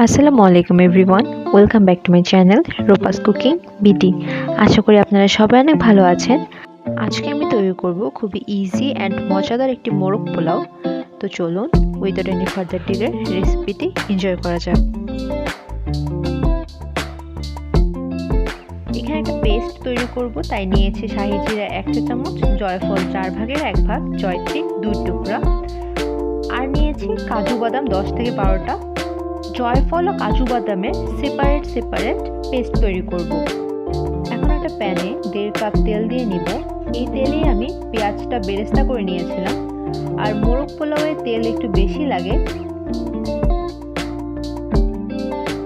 আসসালামু আলাইকুম everyone, welcome back to my channel Rupa's cooking BD. আশা করি আপনারা সবাই অনেক ভালো আছেন। আজকে আমি তৈরি করব খুবই ইজি অ্যান্ড মজাদার একটি মোরগ পোলাও। তো চলুন উইদাউট এনি ফার্দার ডিলে রেসিপিটি এনজয় করা যাক। এখানে একটা পেস্ট তৈরি করব, তাই নিয়েছি শাহি জিরা 1 চা চামচ, জয়ফল 4 ভাগের 1 ভাগ, জয়ত্রী 2 টুকরা, আর নিয়েছি কাজু বাদাম 10 থেকে 12টা। জয়ফল ও কাজু বাদামের সেপারেট পেস্ট তৈরি করব। এখন একটা প্যানে 1.5 কাপ তেল দিয়ে নিব। এই তেলেই আমি পেঁয়াজটা বেরেস্তা করে নিয়েছিলাম, আর মোরগ পোলাওয়ে তেল একটু বেশি লাগে।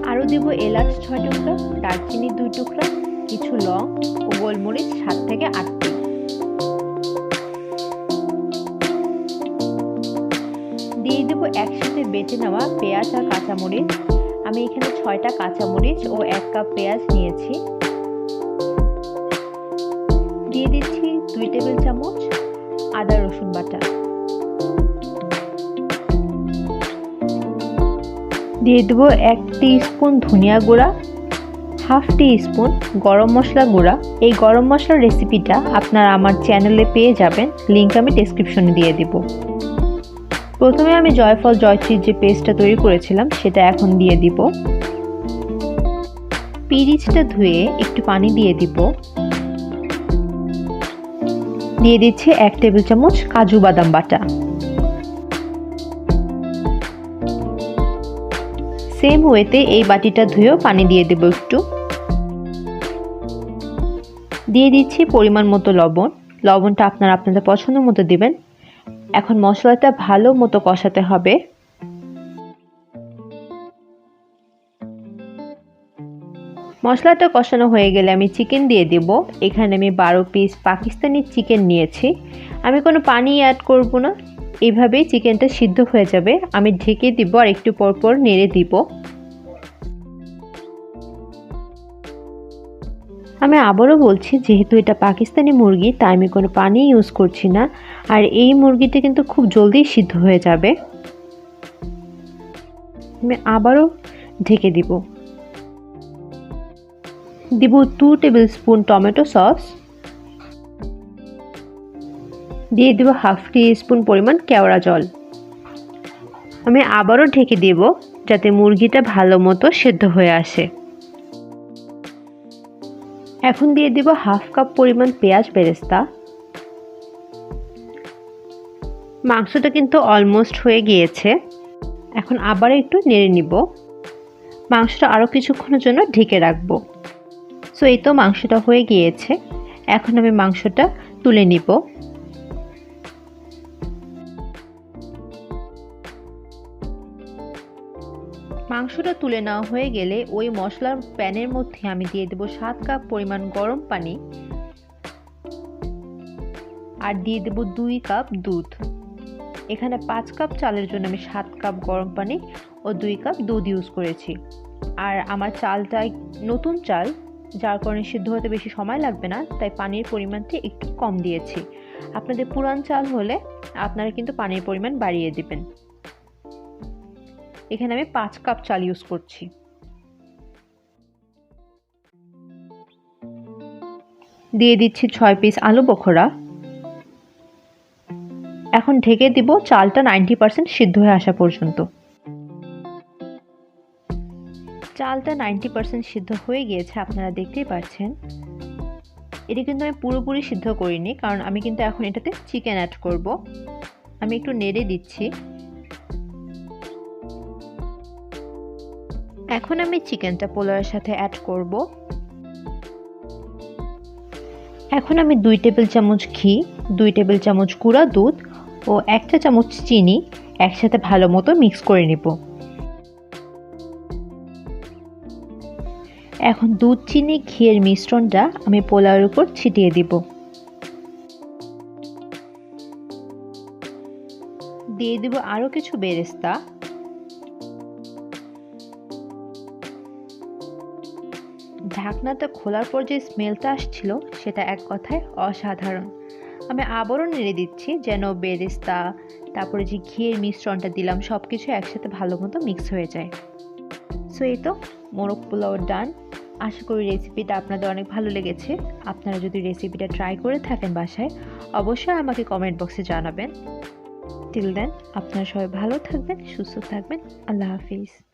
আরও দিব এলাচ 6 টুকরা, দারচিনি 2 টুকরা, কিছু লং ও গোলমরিচ 7 থেকে 8টি। দিয়ে দেব একসাথে বেটে নেওয়া পেঁয়াজ আর কাঁচামরিচ। আমি এখানে 6টা কাঁচামরিচ ও 1 কাপ পেঁয়াজ নিয়েছি। দিয়ে দিচ্ছি 2 টেবিল চামচ আদা রসুন বাটা। দিয়ে দেব 1 টিস্পুন ধনিয়া গুঁড়া, হাফ টিস্পুন গরম মশলা গুঁড়া। এই গরম মশলার রেসিপিটা আপনারা আমার চ্যানেলে পেয়ে যাবেন, লিংক আমি ডেসক্রিপশনে দিয়ে দিব। প্রথমে আমি জয়ফল জয়ত্রীর যে পেস্টটা তৈরি করেছিলাম সেটা এখন দিয়ে দিব। পিরিচটা ধুয়ে একটু পানি দিয়ে দিব। দিয়ে দিচ্ছি 1 টেবিল চামচ কাজু বাদাম বাটা। সেম ওয়েতে এই বাটিটা ধুয়েও পানি দিয়ে দেব একটু। দিয়ে দিচ্ছি পরিমাণ মতো লবণ। লবণটা আপনারা আপনাদের পছন্দ মতো দিবেন। এখন মশলাটা ভালো মতো কষাতে হবে। মশলাটা কষানো হয়ে গেলে আমি চিকেন দিয়ে দেব। এখানে আমি 12 পিস পাকিস্তানি চিকেন নিয়েছি। আমি কোনো পানি অ্যাড করব না, এইভাবেই চিকেনটা সিদ্ধ হয়ে যাবে। আমি ঢেকে দিব আর একটু পর পর নেড়ে দিব। আমি আবারও বলছি, যেহেতু এটা পাকিস্তানি মুরগি তাই আমি কোনো পানি ইউজ করছি না, আর এই মুরগিটা কিন্তু খুব জলদি সিদ্ধ হয়ে যাবে। আমি আবারও ঢেকে দিব। 2 টেবিল স্পুন টমেটো সস। দিয়ে দিব হাফ টিস্পুন পরিমাণ কেওড়া জল। আমি আবারও ঢেকে দেব যাতে মুরগিটা ভালো মতো সেদ্ধ হয়ে আসে। এখন দিয়ে দিব হাফ কাপ পরিমাণ পেঁয়াজ বেরেস্তা। মাংসটা কিন্তু অলমোস্ট হয়ে গিয়েছে। এখন আবার একটু নেড়ে নিব। মাংসটা আরও কিছুক্ষণের জন্য ঢেকে রাখবো। সো এই তো মাংসটা হয়ে গিয়েছে। এখন আমি মাংসটা তুলে নিব। মাংসটা তুলে নেওয়া হয়ে গেলে ওই মশলার প্যানের মধ্যে আমি দিয়ে দেব 7 কাপ পরিমাণ গরম পানি, আর দিয়ে দেব 2 কাপ দুধ। এখানে 5 কাপ চালের জন্য আমি 7 কাপ গরম পানি ও 2 কাপ দুধ ইউজ করেছি। আর আমার চালটা নতুন চাল, যার কারণে সিদ্ধ হতে বেশি সময় লাগবে না, তাই পানির পরিমাণটি একটু কম দিয়েছি। আপনাদের পুরান চাল হলে আপনারা কিন্তু পানির পরিমাণ বাড়িয়ে দিবেন। এখানে আমি 5 কাপ চাল ইউজ করছি। দিয়ে দিচ্ছি 6 পিস আলু বোখরা। এখন ঢেকে দিব চালটা 90% সিদ্ধ হয়ে আসা পর্যন্ত। চালটা 90% সিদ্ধ হয়ে গিয়েছে, আপনারা দেখতেই পাচ্ছেন। এটা কিন্তু আমি পুরোপুরি সিদ্ধ করিনি, কারণ আমি কিন্তু এখন এটাতে চিকেন অ্যাড করব। আমি একটু নেড়ে দিচ্ছি। এখন আমি চিকেনটা পোলাওয়ের সাথে অ্যাড করব। এখন আমি 2 টেবিল চামচ ঘি, 2 টেবিল চামচ গুঁড়া দুধ ও 1 চা চামচ চিনি একসাথে ভালো মতো মিক্স করে নিব। এখন দুধ, চিনি, ঘিয়ের মিশ্রণটা আমি পোলাওয়ের উপর ছিটিয়ে দিব। দিয়ে দিব আরও কিছু বেরেস্তা। ঢাকনাটা খোলার পর যে স্মেলটা আসছিল সেটা এক কথায় অসাধারণ। আমি আবারও নেড়ে দিচ্ছি যেন বেরেস্তা, তারপরে যে ঘিয়ের মিশ্রণটা দিলাম, সব কিছু একসাথে ভালো মতো মিক্স হয়ে যায়। সো এই তো মোরগ পোলাও ডান। আশা করি রেসিপিটা আপনাদের অনেক ভালো লেগেছে। আপনারা যদি রেসিপিটা ট্রাই করে থাকেন বাসায়, অবশ্যই আমাকে কমেন্ট বক্সে জানাবেন। টিল দেন আপনারা সবাই ভালো থাকবেন, সুস্থ থাকবেন। আল্লাহ হাফিজ।